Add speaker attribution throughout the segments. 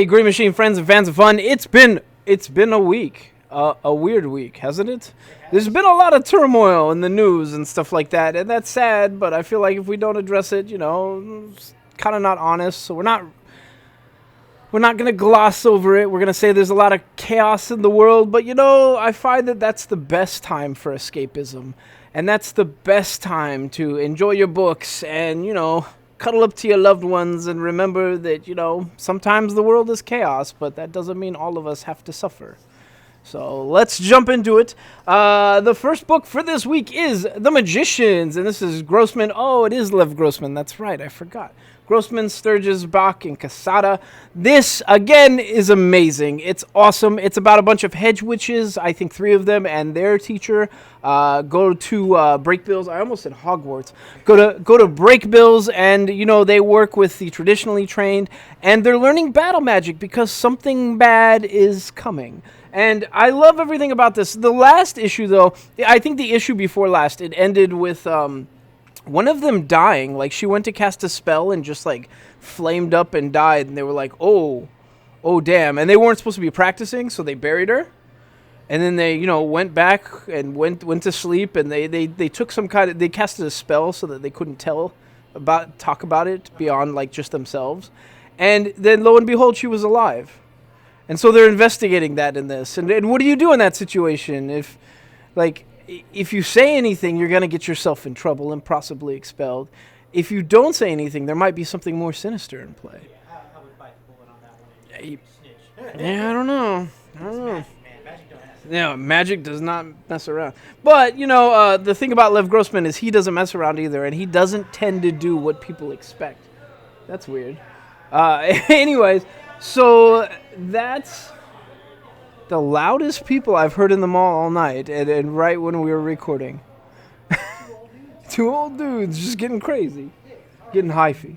Speaker 1: Hey, Green Machine friends and fans of fun. It's been a week, a weird week, hasn't it? There's been a lot of turmoil in the news and stuff like that, and that's sad. But I feel like if we don't address it, it's kind of not honest. So we're not gonna gloss over it. We're gonna say there's a lot of chaos in the world, but I find that that's the best time for escapism, and that's the best time to enjoy your books and cuddle up to your loved ones and remember that, sometimes the world is chaos, but that doesn't mean all of us have to suffer. So let's jump into it. The first book for this week is The Magicians, and this is Grossman. Oh, it is Lev Grossman. That's right. I forgot. Grossman, Sturges, Bach, and Casada. This, again, is amazing. It's awesome. It's about a bunch of hedge witches, I think 3 of them, and their teacher go to break bills. I almost said Hogwarts. Go to break bills, and, they work with the traditionally trained, and they're learning battle magic because something bad is coming. And I love everything about this. The last issue, though, I think the issue before last, it ended with one of them dying. Like, she went to cast a spell and just, flamed up and died. And they were like, oh, damn. And they weren't supposed to be practicing, so they buried her. And then they, went back and went to sleep. And they took they casted a spell so that they couldn't talk about it beyond, just themselves. And then, lo and behold, she was alive. And so they're investigating that in this. And what do you do in that situation? If you say anything, you're going to get yourself in trouble and possibly expelled. If you don't say anything, there might be something more sinister in play.
Speaker 2: Yeah, I would bite the bullet on that one. Snitch.
Speaker 1: Yeah, I don't know.
Speaker 2: Magic,
Speaker 1: magic does not mess around. But, the thing about Lev Grossman is he doesn't mess around either, and he doesn't tend to do what people expect. That's weird. Anyways, so that's the loudest people I've heard in the mall all night, and right when we were recording. 2 old dudes just getting crazy. Getting hyphy.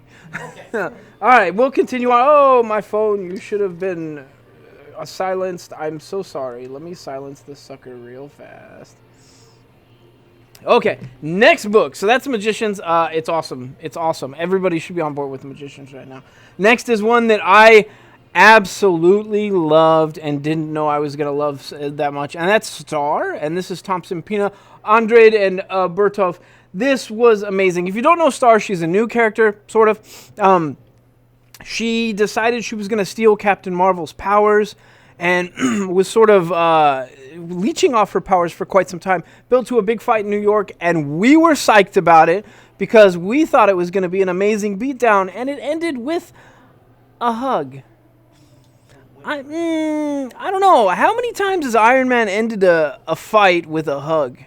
Speaker 1: All right, we'll continue on. Oh, my phone, you should have been silenced. I'm so sorry. Let me silence this sucker real fast. Okay, next book. So that's Magicians. It's awesome. It's awesome. Everybody should be on board with the Magicians right now. Next is one that I absolutely loved and didn't know I was going to love that much, and that's Star, and this is Thompson, Pina, Andrade, and Bertov. This was amazing. If you don't know Star, she's a new character, sort of. She decided she was going to steal Captain Marvel's powers and was sort of leeching off her powers for quite some time, built to a big fight in New York, and we were psyched about it because we thought it was going to be an amazing beatdown, and it ended with a hug. I don't know. How many times has Iron Man ended a fight with a hug?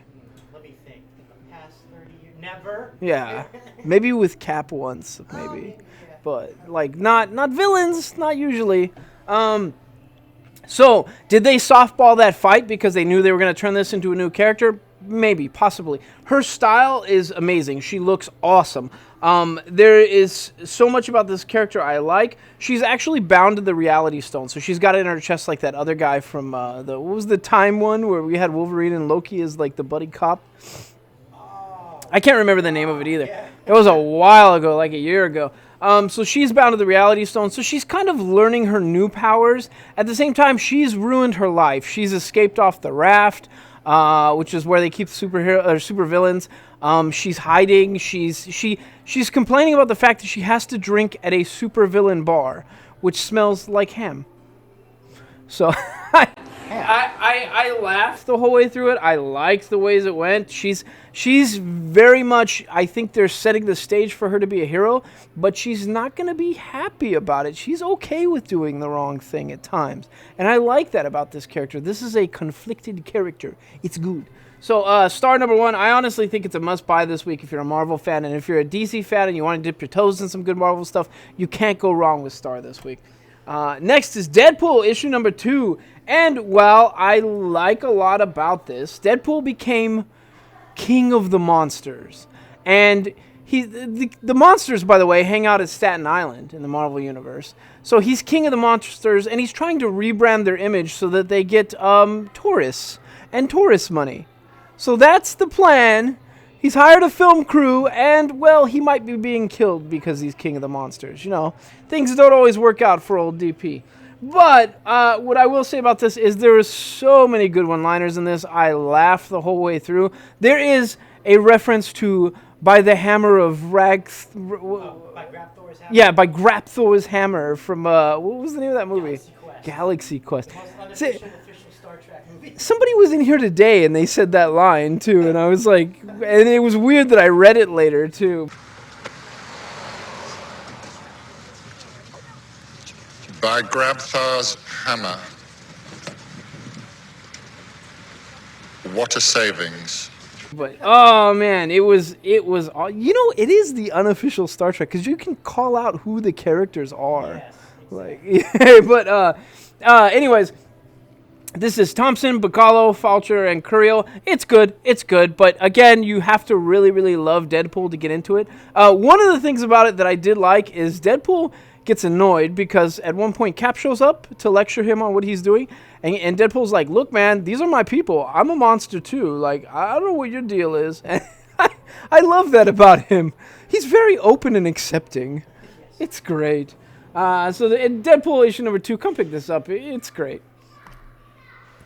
Speaker 2: Let me think. The past 30 years. Never.
Speaker 1: Yeah. Maybe with Cap once, maybe.
Speaker 2: Yeah.
Speaker 1: But, not villains. Not usually. So, did they softball that fight because they knew they were going to turn this into a new character? Maybe, possibly. Her style is amazing. She looks awesome. There is so much about this character I like. She's actually bound to the Reality Stone, so she's got it in her chest like that other guy from what was the Time one where we had Wolverine and Loki as the buddy cop? I can't remember the name of it either. It was a while ago, like a year ago. So she's bound to the Reality Stone, so she's kind of learning her new powers. At the same time, she's ruined her life. She's escaped off the raft, which is where they keep super villains. She's hiding. She's complaining about the fact that she has to drink at a supervillain bar, which smells like ham. So I laughed the whole way through it. I liked the ways it went. She's very much, I think they're setting the stage for her to be a hero, but she's not going to be happy about it. She's okay with doing the wrong thing at times. And I like that about this character. This is a conflicted character. It's good. So, Star number 1, I honestly think it's a must-buy this week if you're a Marvel fan. And if you're a DC fan and you want to dip your toes in some good Marvel stuff, you can't go wrong with Star this week. Next is Deadpool, issue number 2. And, well, I like a lot about this. Deadpool became king of the monsters. And the monsters, by the way, hang out at Staten Island in the Marvel Universe. So he's king of the monsters, and he's trying to rebrand their image so that they get tourists and tourist money. So that's the plan. He's hired a film crew, and, well, he might be being killed because he's king of the monsters. Things don't always work out for old DP. But what I will say about this is there are so many good one-liners in this. I laughed the whole way through. There is a reference to by the hammer of
Speaker 2: By Grapthor's hammer.
Speaker 1: Yeah, by Grapthor's hammer from what was the name of that movie?
Speaker 2: Galaxy Quest.
Speaker 1: Galaxy Quest.
Speaker 2: The most
Speaker 1: See,
Speaker 2: unofficial Star Trek movie.
Speaker 1: somebody was in here today and they said that line too, and I was like, and it was weird that I read it later too.
Speaker 3: By Grabthar's hammer. What a savings.
Speaker 1: But oh man, it was it is the unofficial Star Trek because you can call out who the characters are.
Speaker 2: Yes,
Speaker 1: Like, but anyways, this is Thompson, Bacalo, Fulcher, and Curiel. It's good, but again, you have to really, really love Deadpool to get into it. One of the things about it that I did like is Deadpool gets annoyed because at one point Cap shows up to lecture him on what he's doing, and Deadpool's like, look, man, these are my people. I'm a monster too. Like, I don't know what your deal is. And I love that about him. He's very open and accepting. It's great. In Deadpool issue number 2, come pick this up. It's great.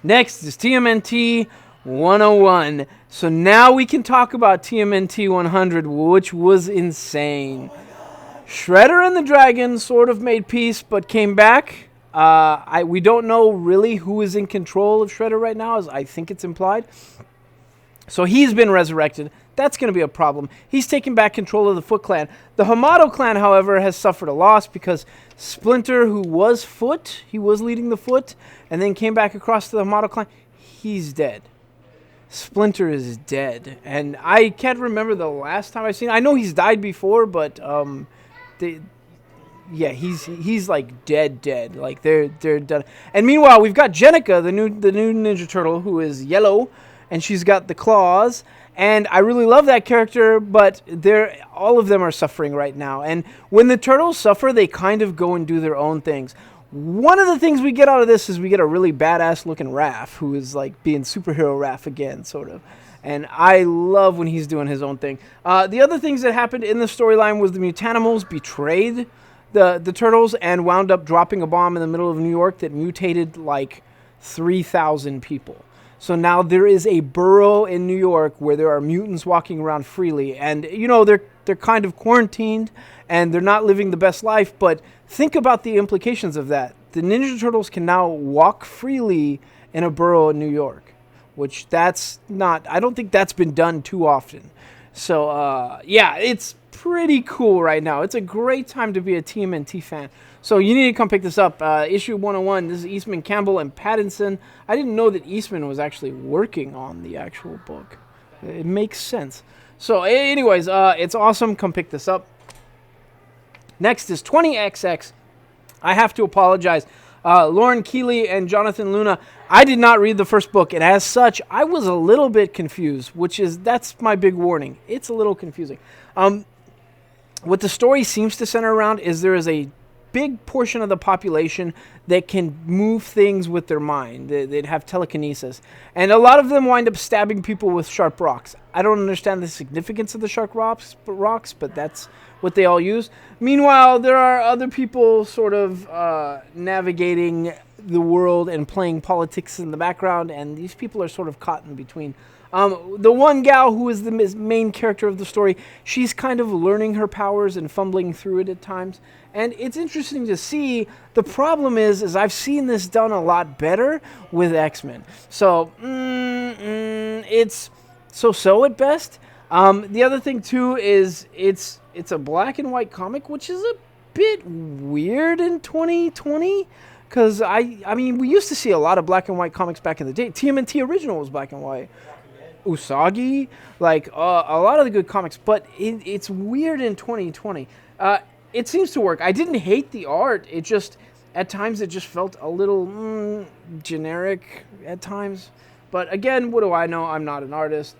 Speaker 1: Next is TMNT 101. So now we can talk about TMNT 100, which was insane. Shredder and the Dragon sort of made peace, but came back. We don't know really who is in control of Shredder right now, as I think it's implied. So he's been resurrected. That's going to be a problem. He's taken back control of the Foot Clan. The Hamato clan, however, has suffered a loss because Splinter, who was Foot, he was leading the Foot, and then came back across to the Hamato clan. He's dead. Splinter is dead. And I can't remember the last time I've seen him. I know he's died before, but he's like dead. Like they're done. And meanwhile, we've got Jennika, the new Ninja Turtle, who is yellow, and she's got the claws. And I really love that character, but all of them are suffering right now. And when the turtles suffer, they kind of go and do their own things. One of the things we get out of this is we get a really badass looking Raph, who is like being superhero Raph again, sort of. And I love when he's doing his own thing. The other things that happened in the storyline was the Mutanimals betrayed the turtles and wound up dropping a bomb in the middle of New York that mutated like 3,000 people. So now there is a borough in New York where there are mutants walking around freely, and they're kind of quarantined and they're not living the best life. But think about the implications of that. The Ninja Turtles can now walk freely in a borough in New York, which I don't think that's been done too often. So it's pretty cool right now. It's a great time to be a TMNT fan. So you need to come pick this up. Issue 101. This is Eastman, Campbell, and Pattinson. I didn't know that Eastman was actually working on the actual book. It makes sense. So anyways, it's awesome. Come pick this up. Next is 20XX. I have to apologize. Lauren Keeley and Jonathan Luna. I did not read the first book, and as such, I was a little bit confused, that's my big warning. It's a little confusing. What the story seems to center around is there is a big portion of the population that can move things with their mind. They'd have telekinesis. And a lot of them wind up stabbing people with sharp rocks. I don't understand the significance of the sharp rocks, but that's what they all use. Meanwhile, there are other people sort of navigating the world and playing politics in the background, and these people are sort of caught in between. The one gal who is the main character of the story, she's kind of learning her powers and fumbling through it at times. And it's interesting to see. The problem is I've seen this done a lot better with X-Men. So, it's so-so at best. The other thing, too, is it's a black and white comic, which is a bit weird in 2020. Because, I mean, we used to see a lot of black and white comics back in the day. TMNT original was black and white. Usagi, like a lot of the good comics, but it's weird in 2020. It seems to work. I didn't hate the art. It just, at times, it just felt a little generic at times. But again, what do I know? I'm not an artist.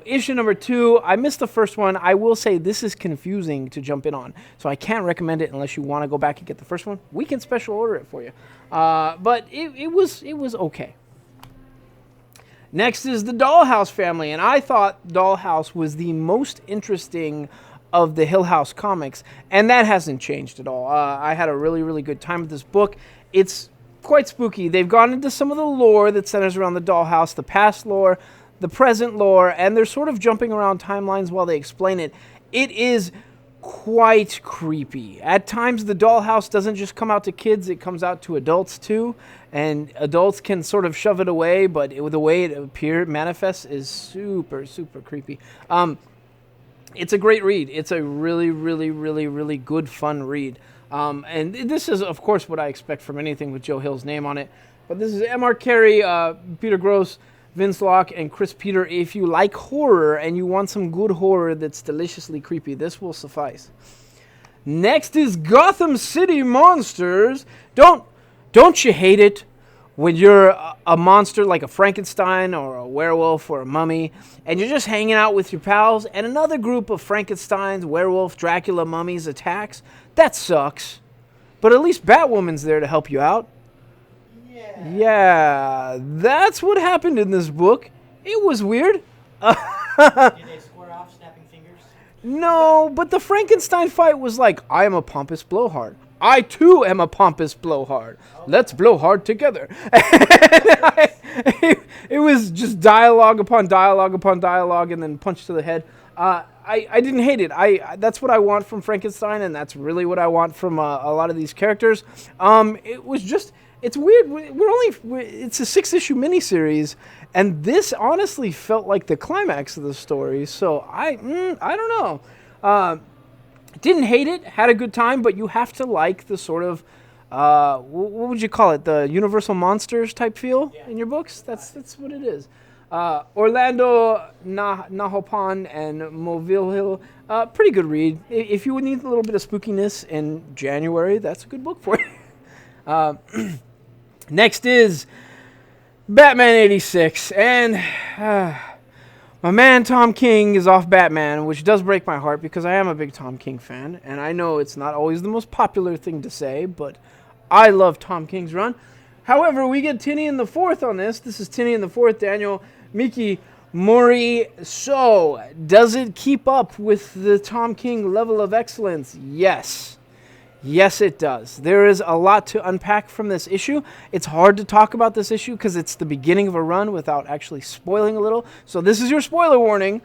Speaker 1: Issue number 2, I missed the first one. I will say this is confusing to jump in on, so I can't recommend it unless you want to go back and get the first one. We can special order it for you. But it was okay. Next is the Dollhouse Family, and I thought Dollhouse was the most interesting of the Hill House comics, and that hasn't changed at all. I had a really, really good time with this book, It's quite spooky. They've gone into some of the lore that centers around the dollhouse, the past lore, the present lore, and they're sort of jumping around timelines while they explain it. It is quite creepy. At times, the dollhouse doesn't just come out to kids, it comes out to adults too, and adults can sort of shove it away, but the way it manifests is super, super creepy. It's a great read. It's a really, really, really, really good, fun read. And this is, of course, what I expect from anything with Joe Hill's name on it. But this is M.R. Carey, Peter Gross, Vince Locke, and Chris Peter. If you like horror and you want some good horror that's deliciously creepy, this will suffice. Next is Gotham City Monsters. Don't you hate it when you're a monster like a Frankenstein or a werewolf or a mummy, and you're just hanging out with your pals, and another group of Frankensteins, werewolf, Dracula, mummies attacks? That sucks. But at least Batwoman's there to help you out. Yeah, that's what happened in this book. It was weird.
Speaker 2: Did they square off, snapping fingers?
Speaker 1: No, but the Frankenstein fight was like, I am a pompous blowhard. I too am a pompous blowhard. Let's blow hard together. It was just dialogue upon dialogue upon dialogue, and then punch to the head. I didn't hate it. That's what I want from Frankenstein, and that's really what I want from a lot of these characters. It was just, it's weird. It's a 6-issue miniseries, and this honestly felt like the climax of the story. So I don't know. Didn't hate it. Had a good time, but you have to like the sort of what would you call it? The Universal Monsters type feel in your books. That's what it is. Orlando Nahopan and Moville Hill, pretty good read. If you would need a little bit of spookiness in January, that's a good book for you. Next is Batman 86, and my man Tom King is off Batman, which does break my heart because I am a big Tom King fan, and I know it's not always the most popular thing to say, but I love Tom King's run. However, we get Tinian the Fourth on this. This is Tinian the Fourth, Daniel Miki Mori. So, does it keep up with the Tom King level of excellence? Yes. Yes, it does. There is a lot to unpack from this issue. It's hard to talk about this issue because it's the beginning of a run without actually spoiling a little. So this is your spoiler warning.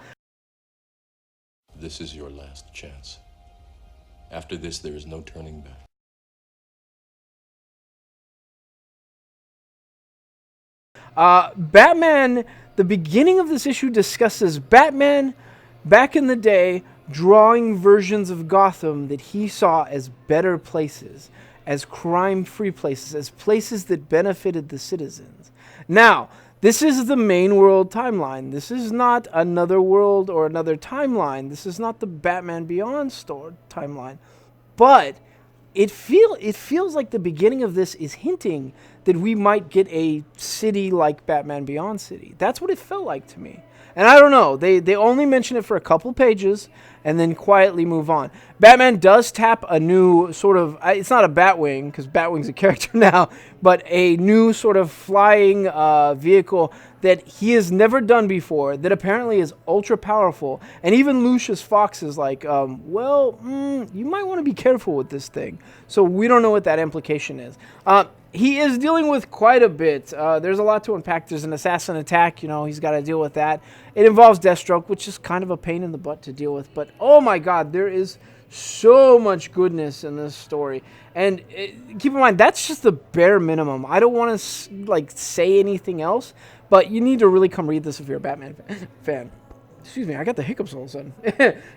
Speaker 4: This is your last chance. After this, there is no turning back.
Speaker 1: Batman, the beginning of this issue discusses Batman back in the day drawing versions of Gotham that he saw as better places, as crime-free places, as places that benefited the citizens. Now, this is the main world timeline. This is not another world or another timeline. This is not the Batman Beyond timeline. But it feels like the beginning of this is hinting that we might get a city like Batman Beyond City. That's what it felt like to me. And I don't know. They only mention it for a couple pages and then quietly move on. Batman does tap a new sort of, it's not a Batwing, because Batwing's a character now, but a new sort of flying vehicle that he has never done before, that apparently is ultra powerful. And even Lucius Fox is like, you might want to be careful with this thing. So we don't know what that implication is. He is dealing with quite a bit. There's a lot to unpack. There's an assassin attack. He's got to deal with that. It involves Deathstroke, which is kind of a pain in the butt to deal with. But, oh my God, there is so much goodness in this story. And keep in mind, that's just the bare minimum. I don't want to, say anything else. But you need to really come read this if you're a Batman fan. Excuse me, I got the hiccups all of a sudden.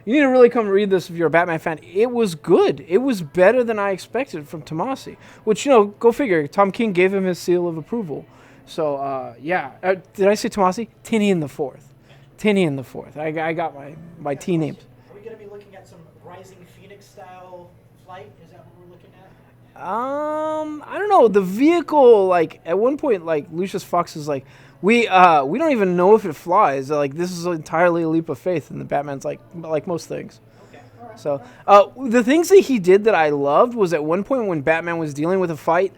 Speaker 1: You need to really come read this if you're a Batman fan. It was good. It was better than I expected from Tomasi. Which, go figure. Tom King gave him his seal of approval. So, yeah. Did I say Tomasi? Tinian the Fourth. Tinian the Fourth. I got my T names.
Speaker 2: Are we going to be looking at some Rising Phoenix style flight? Is that what we're looking at?
Speaker 1: I don't know. The vehicle, at one point, Lucius Fox is like, we don't even know if it flies. This is entirely a leap of faith, and the Batman's like most things.
Speaker 2: Okay. All right.
Speaker 1: So, the things that he did that I loved was at one point when Batman was dealing with a fight,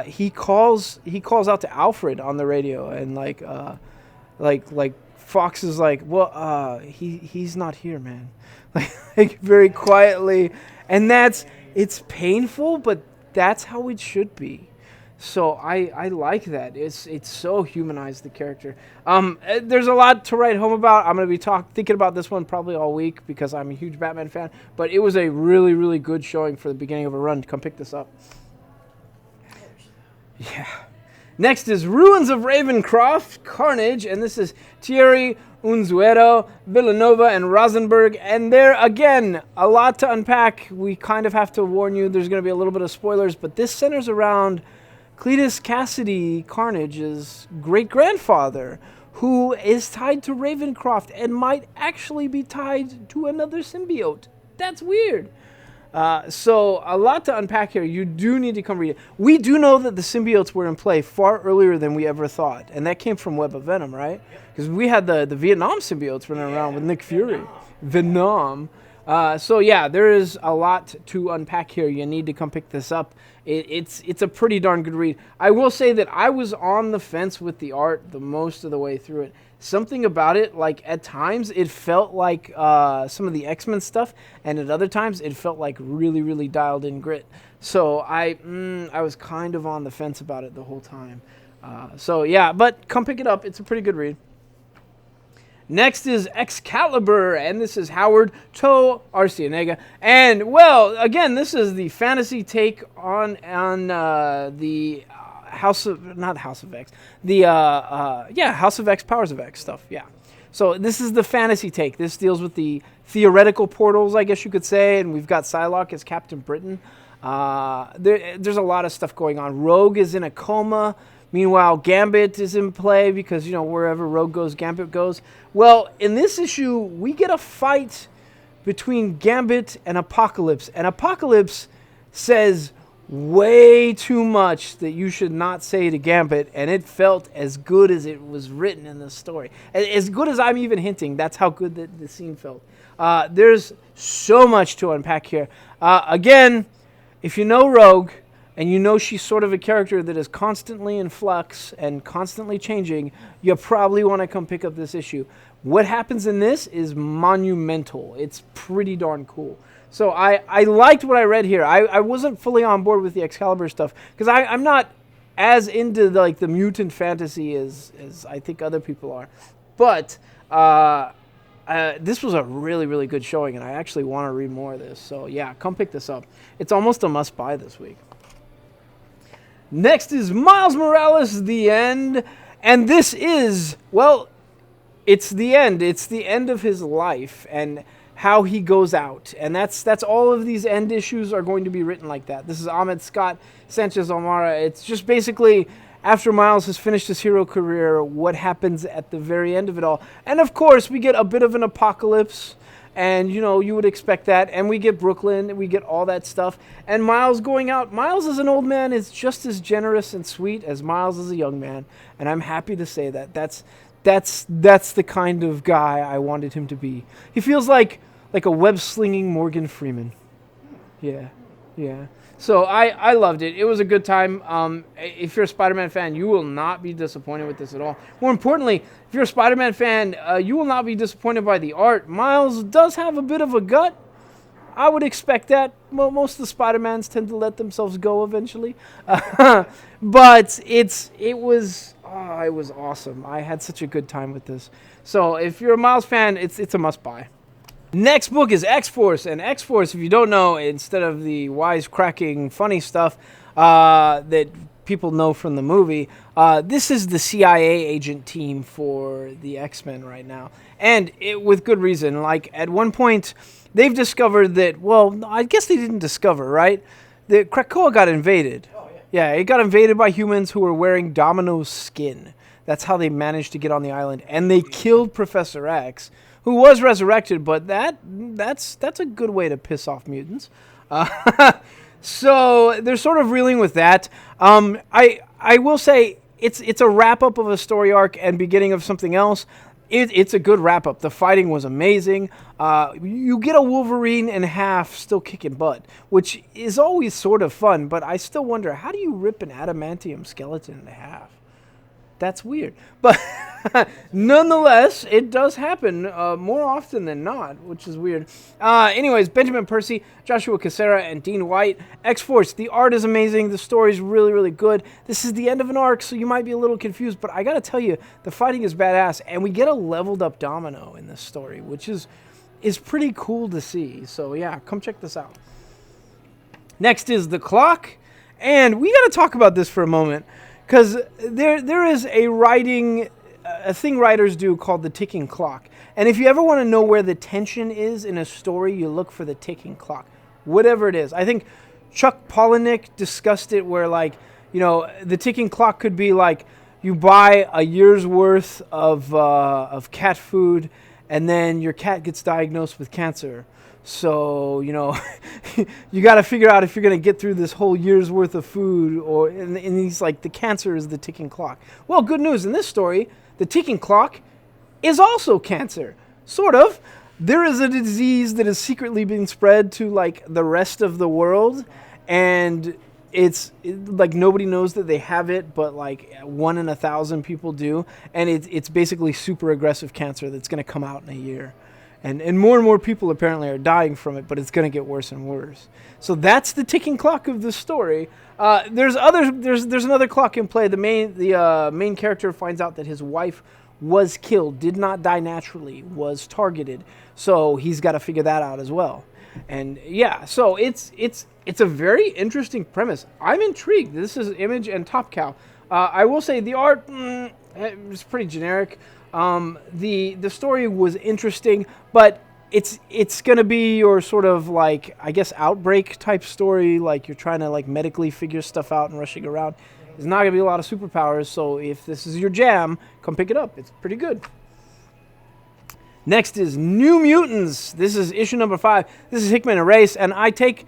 Speaker 1: he calls out to Alfred on the radio, and Fox is like, well, he's not here, man, very quietly, and it's painful, but that's how it should be. So I like that. It's so humanized, the character. There's a lot to write home about. I'm going to be thinking about this one probably all week because I'm a huge Batman fan. But it was a really, really good showing for the beginning of a run. Come pick this up. Yeah. Next is Ruins of Ravencroft, Carnage, and this is Thierry Unzuero, Villanova, and Rosenberg. And there, again, a lot to unpack. We kind of have to warn you there's going to be a little bit of spoilers, but this centers around Cletus Cassidy, Carnage's great-grandfather, who is tied to Ravencroft and might actually be tied to another symbiote. That's weird. So a lot to unpack here. You do need to come read it. We do know that the symbiotes were in play far earlier than we ever thought, and that came from Web of Venom, right? Because we had the Vietnam symbiotes running around with Nick Fury. Venom. So yeah, there is a lot to unpack here. You need to come pick this up. It's a pretty darn good read. I will say that I was on the fence with the art the most of the way through it. Something about it, like at times it felt like some of the X-Men stuff, and at other times it felt like really, really dialed in grit. So I was kind of on the fence about it the whole time. So yeah, but come pick it up. It's a pretty good read. Next is Excalibur, and this is Howard To Arcienega. And, well, again, this is the fantasy take on the House of, not House of X, the, House of X, Powers of X stuff, yeah. So this is the fantasy take. This deals with the theoretical portals, I guess you could say, and we've got Psylocke as Captain Britain. There's a lot of stuff going on. Rogue is in a coma. Meanwhile, Gambit is in play because, you know, wherever Rogue goes, Gambit goes. Well, in this issue, we get a fight between Gambit and Apocalypse. And Apocalypse says way too much that you should not say to Gambit, and it felt as good as it was written in the story. As good as I'm even hinting, that's how good the scene felt. There's so much to unpack here. Again, if you know Rogue, and you know she's sort of a character that is constantly in flux and constantly changing, you probably want to come pick up this issue. What happens in this is monumental. It's pretty darn cool. So I liked what I read here. I wasn't fully on board with the Excalibur stuff because I'm not as into the mutant fantasy as I think other people are. But this was a really, really good showing, and I actually want to read more of this. So yeah, come pick this up. It's almost a must-buy this week. Next is Miles Morales, The End. And this is, well, it's the end. It's the end of his life and how he goes out. And that's all of these end issues are going to be written like that. This is Ahmed Scott Sanchez Almara. It's just basically after Miles has finished his hero career, what happens at the very end of it all. And of course, we get a bit of an apocalypse. And, you know, you would expect that. And we get Brooklyn. We get all that stuff. And Miles going out. Miles as an old man is just as generous and sweet as Miles as a young man. And I'm happy to say that. That's the kind of guy I wanted him to be. He feels like a web-slinging Morgan Freeman. Yeah. So I loved it. It was a good time. If you're a Spider-Man fan, you will not be disappointed with this at all. More importantly, if you're a Spider-Man fan, you will not be disappointed by the art. Miles does have a bit of a gut. I would expect that. Well, most of the Spider-Mans tend to let themselves go eventually. But it was awesome. I had such a good time with this. So if you're a Miles fan, it's a must-buy. Next book is X-Force, and X-Force, if you don't know, instead of the wisecracking funny stuff that people know from the movie, this is the CIA agent team for the X-Men right now, and with good reason. Like, at one point, they've discovered that, well, I guess they didn't discover, right? That Krakoa got invaded. Oh, yeah, it got invaded by humans who were wearing Domino's skin. That's how they managed to get on the island, and they killed Professor X, who was resurrected, but that's a good way to piss off mutants. So they're sort of reeling with that. I will say it's a wrap-up of a story arc and beginning of something else. It's a good wrap-up. The fighting was amazing. You get a Wolverine in half still kicking butt, which is always sort of fun, but I still wonder, how do you rip an adamantium skeleton in half? That's weird. But Nonetheless, it does happen more often than not, which is weird. Anyways, Benjamin Percy, Joshua Cassera, and Dean White. XForce, the art is amazing. The story is really, really good. This is the end of an arc, so you might be a little confused, but I gotta tell you, the fighting is badass, and we get a leveled up Domino in this story, which is pretty cool to see. So yeah, come check this out. Next is The Clock, and we gotta talk about this for a moment, because there is a thing writers do called the ticking clock. And if you ever want to know where the tension is in a story, you look for the ticking clock. Whatever it is. I think Chuck Palahniuk discussed it where, like, you know, the ticking clock could be like you buy a year's worth of cat food and then your cat gets diagnosed with cancer. So, you know, you got to figure out if you're going to get through this whole year's worth of food, and he's like, the cancer is the ticking clock. Well, good news in this story, the ticking clock is also cancer. Sort of. There is a disease that is secretly being spread to, like, the rest of the world, and like nobody knows that they have it, but like 1 in 1,000 people do, and it's basically super aggressive cancer that's going to come out in a year. And more people apparently are dying from it, but it's going to get worse and worse. So that's the ticking clock of the story. There's another clock in play. The main character finds out that his wife was killed, did not die naturally, was targeted. So he's got to figure that out as well. And yeah, so it's a very interesting premise. I'm intrigued. This is Image and Top Cow. I will say the art is pretty generic. The story was interesting, but it's gonna be your sort of, like, I guess, Outbreak type story, like you're trying to, like, medically figure stuff out and rushing around. There's not gonna be a lot of superpowers, so if this is your jam, come pick it up. It's pretty good. Next is New Mutants. This is issue number 5. This is Hickman A Race, and I take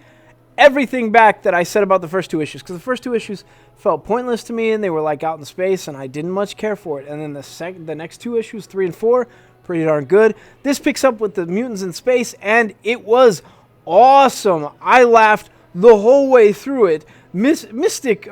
Speaker 1: everything back that I said about the first 2 issues, because the first 2 issues felt pointless to me, and they were like out in space, and I didn't much care for it. And then the next 2 issues, 3 and 4, pretty darn good. This picks up with the mutants in space, and it was awesome. I laughed the whole way through it. Magic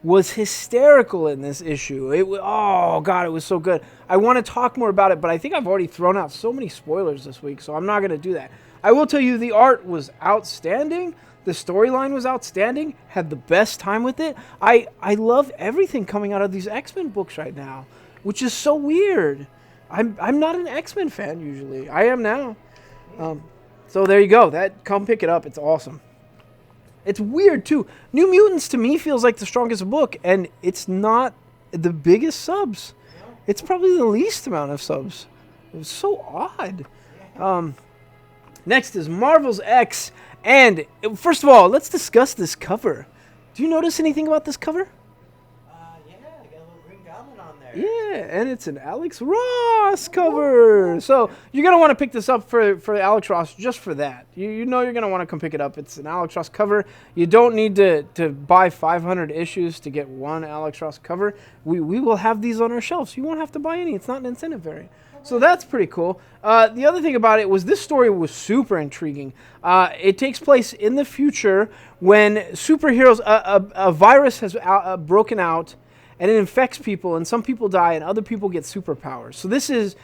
Speaker 1: was hysterical in this issue. Oh god, it was so good. I want to talk more about it, but I think I've already thrown out so many spoilers this week, so I'm not going to do that. I will tell you the art was outstanding. The storyline was outstanding. Had the best time with it. I love everything coming out of these X-Men books right now, which is so weird. I'm not an X-Men fan usually. I am now. So there you go. Come pick it up. It's awesome. It's weird too. New Mutants to me feels like the strongest book, and it's not the biggest subs. It's probably the least amount of subs. It was so odd. Next is Marvel's X, and first of all, let's discuss this cover. Do you notice anything about this cover?
Speaker 2: Yeah, I got a little Green Goblin on there.
Speaker 1: Yeah, and it's an Alex Ross cover. So you're going to want to pick this up for Alex Ross just for that. You know you're going to want to come pick it up. It's an Alex Ross cover. You don't need to buy 500 issues to get one Alex Ross cover. We will have these on our shelves. You won't have to buy any. It's not an incentive variant. So that's pretty cool. The other thing about it was this story was super intriguing. It takes place in the future when superheroes, a virus has broken out, and it infects people, and some people die, and other people get superpowers. So this is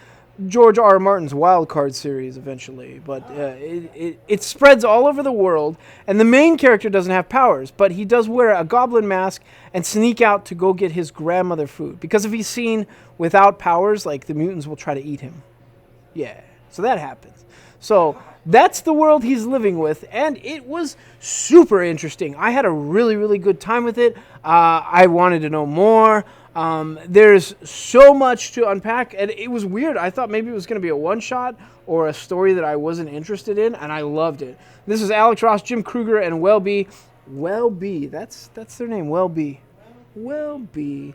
Speaker 1: George R. R. Martin's Wild Card series eventually, but it spreads all over the world, and the main character doesn't have powers, but he does wear a goblin mask and sneak out to go get his grandmother food, because if he's seen without powers, like, the mutants will try to eat him. Yeah, so that happens. So that's the world he's living with, and it was super interesting. I had a really, really good time with it. I wanted to know more. There's so much to unpack, and it was weird. I thought maybe it was going to be a one-shot or a story that I wasn't interested in, and I loved it. This is Alex Ross, Jim Krueger, and Welby. Welby, that's their name, Welby. Welby.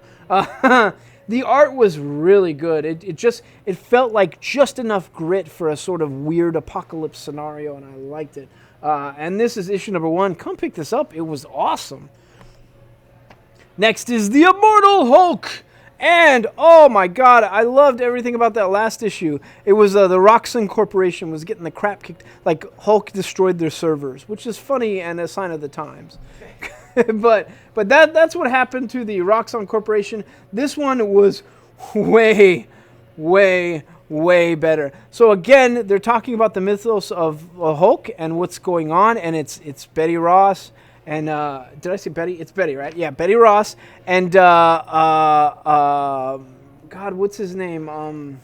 Speaker 1: The art was really good. It felt like just enough grit for a sort of weird apocalypse scenario, and I liked it. And this is issue number 1. Come pick this up. It was awesome. Next is the Immortal Hulk. And, oh my god, I loved everything about that last issue. It was the Roxxon Corporation was getting the crap kicked. Like, Hulk destroyed their servers, which is funny and a sign of the times. but that's what happened to the Roxxon Corporation. This one was way better. So again, they're talking about the mythos of Hulk and what's going on, and it's Betty Ross and did I say Betty? It's Betty, right? Yeah, Betty Ross and God, what's his name?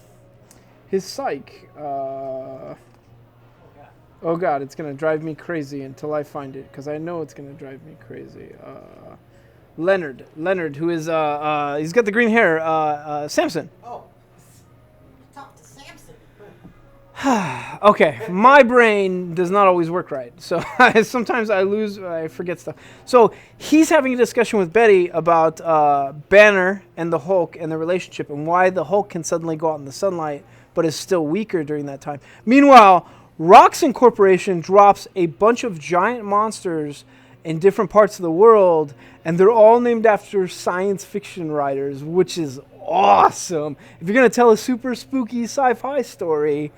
Speaker 1: His psych. Oh God, it's gonna drive me crazy until I find it, because I know it's gonna drive me crazy. Leonard, who is he's got the green hair. Samson.
Speaker 2: Oh, talk to Samson.
Speaker 1: Okay, my brain does not always work right, so sometimes I forget stuff. So he's having a discussion with Betty about Banner and the Hulk and the relationship, and why the Hulk can suddenly go out in the sunlight, but is still weaker during that time. Meanwhile, Roxxon Corporation drops a bunch of giant monsters in different parts of the world, and they're all named after science fiction writers, which is awesome. If you're going to tell a super spooky sci-fi story,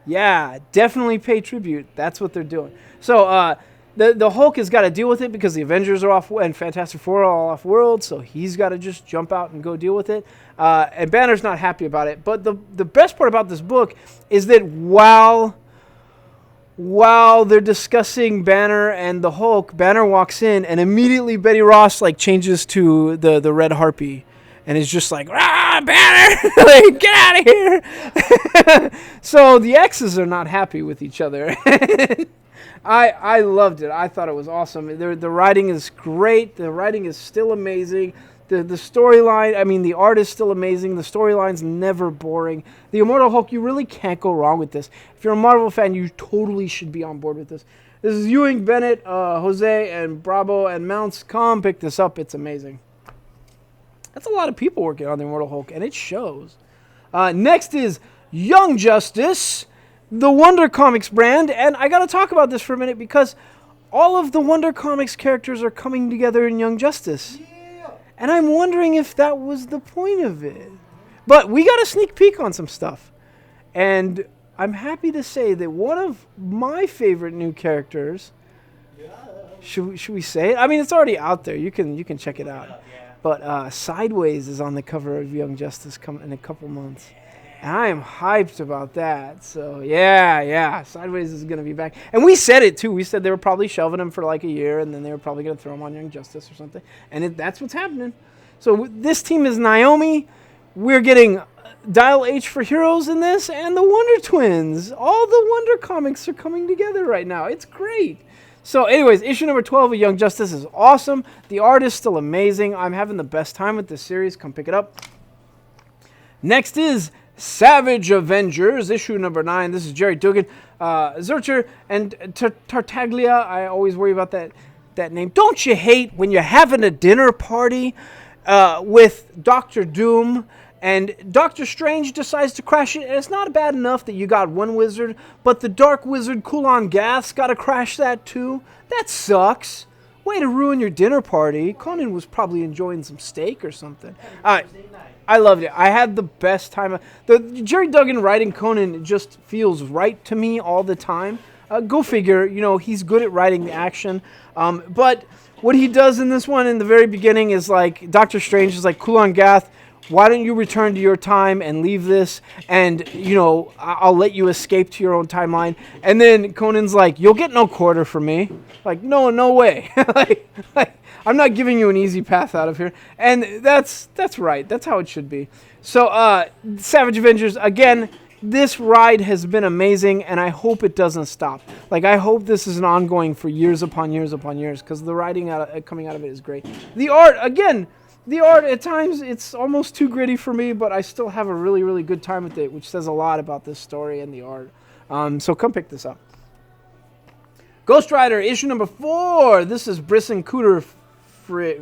Speaker 1: yeah, definitely pay tribute. That's what they're doing. So the Hulk has got to deal with it because the Avengers are off and Fantastic Four are all off-world, so he's got to just jump out and go deal with it. And Banner's not happy about it. But the best part about this book is that while they're discussing Banner and the Hulk, Banner walks in, and immediately Betty Ross changes to the Red Harpy, and is just like, "Ah, Banner, get out of here!" So the X's are not happy with each other. I loved it. I thought it was awesome. The writing is great. The writing is still amazing. The storyline, I mean, the art is still amazing. The storyline's never boring. The Immortal Hulk, you really can't go wrong with this. If you're a Marvel fan, you totally should be on board with this. This is Ewing, Bennett, Jose, and Bravo, and Mounts. Come pick this up. It's amazing. That's a lot of people working on the Immortal Hulk, and it shows. Next is Young Justice, the Wonder Comics brand. And I got to talk about this for a minute because all of the Wonder Comics characters are coming together in Young Justice. And I'm wondering if that was the point of it. But we got a sneak peek on some stuff. And I'm happy to say that one of my favorite new characters, should we say it? I mean, it's already out there. You can check it out. But Sideways is on the cover of Young Justice coming in a couple months. And I am hyped about that. So, yeah. Sideways is going to be back. And we said it, too. We said they were probably shelving him for a year, and then they were probably going to throw him on Young Justice or something. And that's what's happening. So, this team is Naomi. We're getting Dial H for Heroes in this, and the Wonder Twins. All the Wonder comics are coming together right now. It's great. So, anyways, issue number 12 of Young Justice is awesome. The art is still amazing. I'm having the best time with this series. Come pick it up. Next is Savage Avengers, issue number 9. This is Jerry Dugan, Zurcher, and Tartaglia. I always worry about that name. Don't you hate when you're having a dinner party with Doctor Doom and Doctor Strange decides to crash it? And it's not bad enough that you got one wizard, but the Dark Wizard Kulan Gath's got to crash that too? That sucks. Way to ruin your dinner party. Conan was probably enjoying some steak or something. I loved it. I had the best time. The Jerry Duggan writing Conan just feels right to me all the time. Go figure. He's good at writing the action. But what he does in this one in the very beginning is Doctor Strange is like, Kulan Gath, why don't you return to your time and leave this? And, I'll let you escape to your own timeline. And then Conan's like, you'll get no quarter from me. No way. I'm not giving you an easy path out of here. And that's right. That's how it should be. So, Savage Avengers, again, this ride has been amazing, and I hope it doesn't stop. I hope this is an ongoing for years upon years upon years, because the writing coming out of it is great. The art, at times, it's almost too gritty for me, but I still have a really, really good time with it, which says a lot about this story and the art. So come pick this up. Ghost Rider, issue number 4. This is Brisson, Cooter,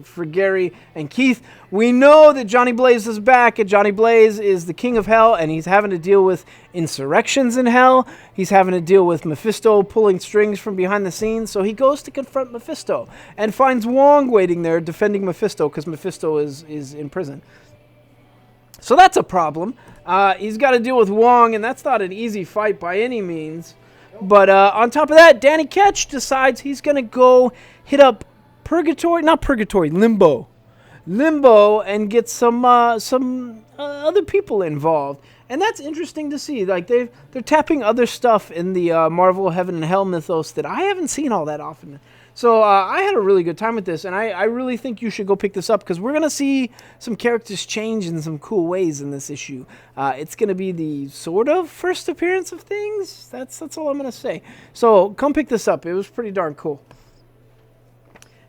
Speaker 1: for Gary and Keith. We know that Johnny Blaze is back, and Johnny Blaze is the king of hell, and he's having to deal with insurrections in hell. He's having to deal with Mephisto pulling strings from behind the scenes, so he goes to confront Mephisto and finds Wong waiting there defending Mephisto because Mephisto is in prison. So that's a problem. He's got to deal with Wong, and that's not an easy fight by any means. But on top of that, Danny Ketch decides he's going to go hit up limbo, and get some other people involved. And that's interesting to see. Like they're tapping other stuff in the Marvel Heaven and Hell mythos that I haven't seen all that often. So I had a really good time with this, and I really think you should go pick this up because we're gonna see some characters change in some cool ways in this issue. It's gonna be the sort of first appearance of things. That's all I'm gonna say. So come pick this up. It was pretty darn cool.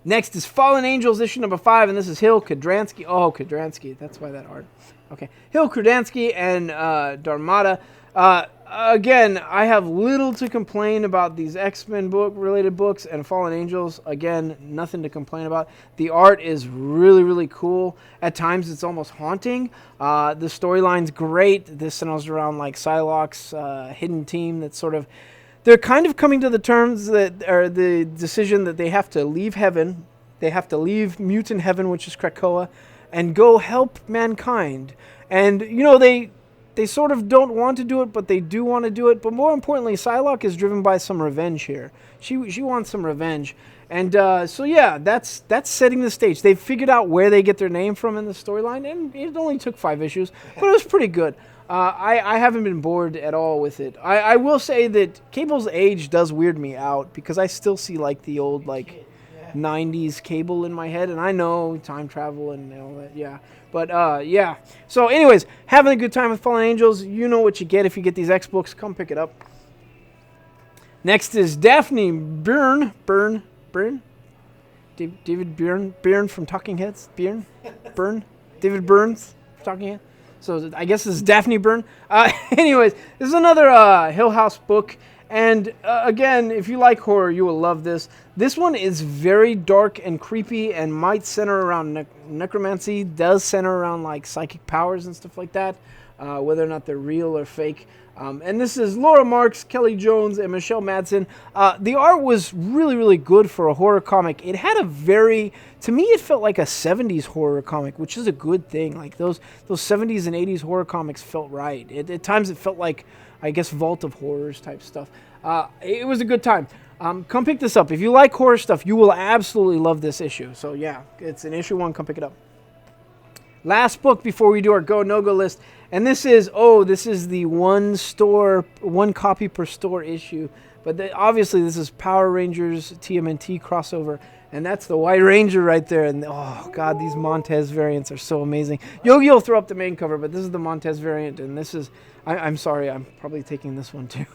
Speaker 1: Next is Fallen Angels issue number 5, and this is Hill Kudransky. Oh, Kudransky. That's why that art. Okay. Hill Kudransky and Darmada. Again, I have little to complain about these X-Men related books, and Fallen Angels, again, nothing to complain about. The art is really, really cool. At times, it's almost haunting. The storyline's great. This centers around like Psylocke's hidden team that's sort of... They're kind of coming to the terms that are the decision that they have to leave heaven. They have to leave mutant heaven, which is Krakoa, and go help mankind. And, you know, they sort of don't want to do it, but they do want to do it. But more importantly, Psylocke is driven by some revenge here. She wants some revenge. And so, yeah, that's setting the stage. They've figured out where they get their name from in the storyline, and it only took 5 issues, but it was pretty good. I haven't been bored at all with it. I will say that Cable's age does weird me out because I still see, like, the old, like, 90s Cable in my head, and I know time travel and all that, yeah. But, yeah. So, anyways, having a good time with Fallen Angels. You know what you get if you get these X books. Come pick it up. Next is Daphne Burn. David Byrne from Talking Heads. Byrne. David Burns from Talking Heads. So, I guess this is Daphne Burn. Anyways, this is another Hill House book. And again, if you like horror, you will love this. This one is very dark and creepy and might center around necromancy, does center around like psychic powers and stuff like that, whether or not they're real or fake. And this is Laura Marks, Kelly Jones, and Michelle Madsen. The art was really, really good for a horror comic. It had a very, to me, it felt like a 70s horror comic, which is a good thing. Like those 70s and 80s horror comics felt right. At times it felt like, I guess, Vault of Horrors type stuff. It was a good time. Come pick this up. If you like horror stuff, you will absolutely love this issue. So yeah, it's an issue 1. Come pick it up. Last book before we do our go no-go list. And this is the one copy per store issue. But obviously this is Power Rangers TMNT crossover. And that's the White Ranger right there. And oh god, these Montez variants are so amazing. Yogi will throw up the main cover, but this is the Montez variant. And this is, I'm sorry, I'm probably taking this one too.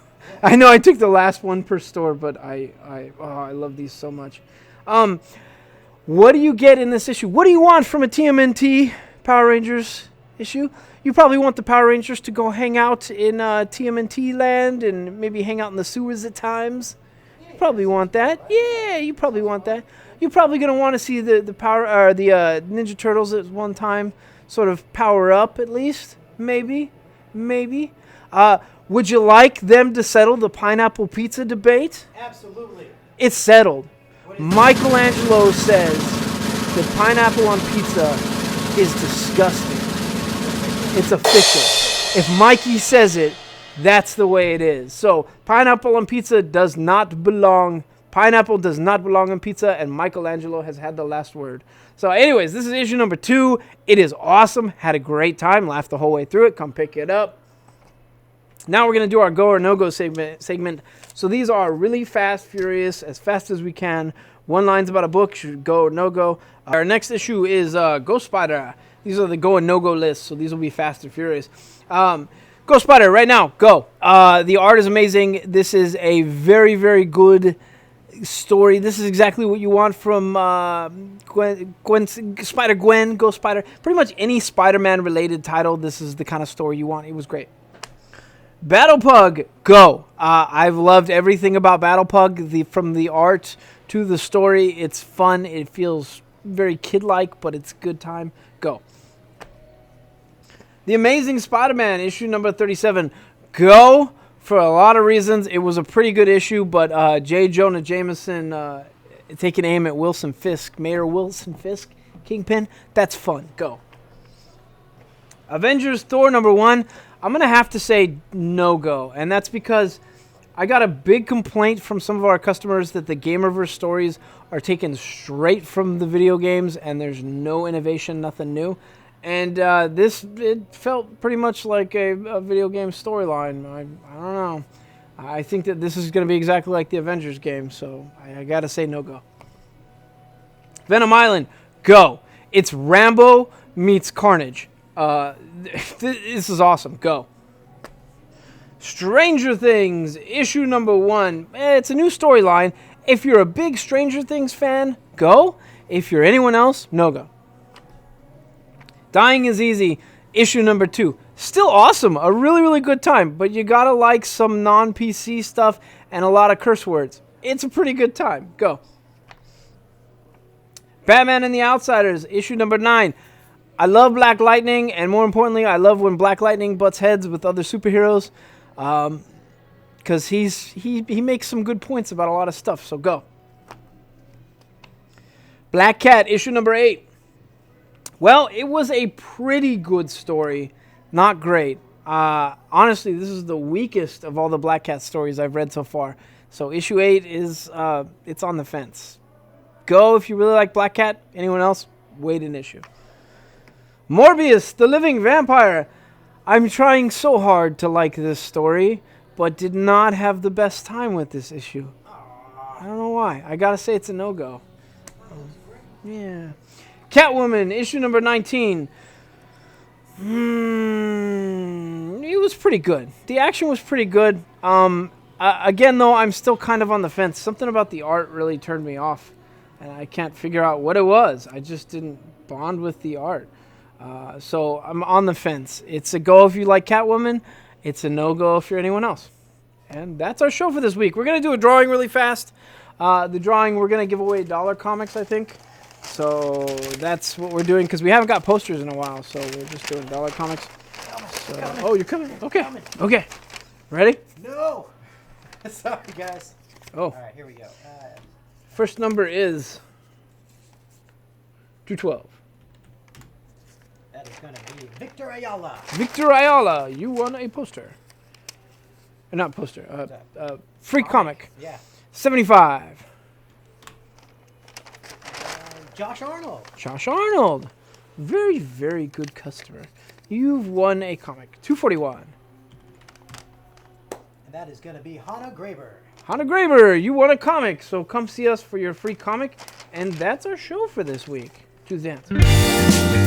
Speaker 1: I know I took the last one per store, but I love these so much. What do you get in this issue? What do you want from a TMNT Power Rangers issue? You probably want the Power Rangers to go hang out in TMNT land and maybe hang out in the sewers at times. You probably want that. Yeah, you probably want that. You're probably gonna want to see the power or the Ninja Turtles at one time sort of power up at least. Maybe. Would you like them to settle the pineapple pizza debate?
Speaker 2: Absolutely.
Speaker 1: It's settled. Michelangelo says the pineapple on pizza is disgusting. It's official. If Mikey says it, that's the way it is. So, pineapple on pizza does not belong. Pineapple does not belong on pizza, and Michelangelo has had the last word. So, anyways, this is issue number 2. It is awesome. Had a great time. Laughed the whole way through it. Come pick it up. Now we're going to do our go or no-go segment. So these are really fast, furious, as fast as we can. One line's about a book, should go or no-go. Our next issue is Ghost Spider. These are the go and no-go lists, so these will be fast and furious. Ghost Spider, right now, go. The art is amazing. This is a very, very good story. This is exactly what you want from Spider-Gwen, Ghost Spider. Pretty much any Spider-Man related title, this is the kind of story you want. It was great. Battle Pug, go. I've loved everything about Battle Pug, from the art to the story. It's fun. It feels very kid-like, but it's a good time. Go. The Amazing Spider-Man, issue number 37. Go. For a lot of reasons, it was a pretty good issue, but J. Jonah Jameson taking aim at Wilson Fisk, Mayor Wilson Fisk, Kingpin, that's fun. Go. Avengers Thor number 1. I'm going to have to say no-go, and that's because I got a big complaint from some of our customers that the Gamerverse stories are taken straight from the video games and there's no innovation, nothing new. And it felt pretty much like a video game storyline. I don't know. I think that this is going to be exactly like the Avengers game, so I got to say no go. Venom Island, go. It's Rambo meets Carnage. This is awesome. Go. Stranger Things, issue number 1. It's a new storyline. If you're a big Stranger Things fan, go. If you're anyone else, no go. Dying is Easy, issue number 2. Still awesome. A really, really good time. But you gotta like some non-PC stuff and a lot of curse words. It's a pretty good time. Go. Batman and the Outsiders, issue number 9. I love Black Lightning, and more importantly, I love when Black Lightning butts heads with other superheroes. Because he makes some good points about a lot of stuff, so go. Black Cat, issue number 8. Well, it was a pretty good story. Not great. Honestly, this is the weakest of all the Black Cat stories I've read so far. So issue 8 is, it's on the fence. Go if you really like Black Cat. Anyone else? Wait an issue. Morbius, the Living Vampire. I'm trying so hard to like this story, but did not have the best time with this issue. I don't know why. I gotta say it's a no-go. Yeah. Catwoman, issue number 19. It was pretty good. The action was pretty good. Again, though, I'm still kind of on the fence. Something about the art really turned me off, and I can't figure out what it was. I just didn't bond with the art. So I'm on the fence. It's a go if you like Catwoman. It's a no-go if you're anyone else. And that's our show for this week. We're going to do a drawing really fast. The drawing, we're going to give away dollar comics, I think. So that's what we're doing because we haven't got posters in a while. So we're just doing dollar comics. So, oh, you're coming? Okay. Okay. Ready?
Speaker 2: No. Sorry, guys.
Speaker 1: Oh.
Speaker 2: All right, here we go.
Speaker 1: First number is 212.
Speaker 2: That is going to be Victor Ayala.
Speaker 1: Victor Ayala, you won a poster. Not poster. Free comic.
Speaker 2: Yeah.
Speaker 1: 75.
Speaker 2: Josh Arnold.
Speaker 1: Josh Arnold. Very, very good customer. You've won a comic. 241.
Speaker 2: And that is going to be Hannah Graber.
Speaker 1: Hannah Graber, you won a comic. So come see us for your free comic. And that's our show for this week. To the answer.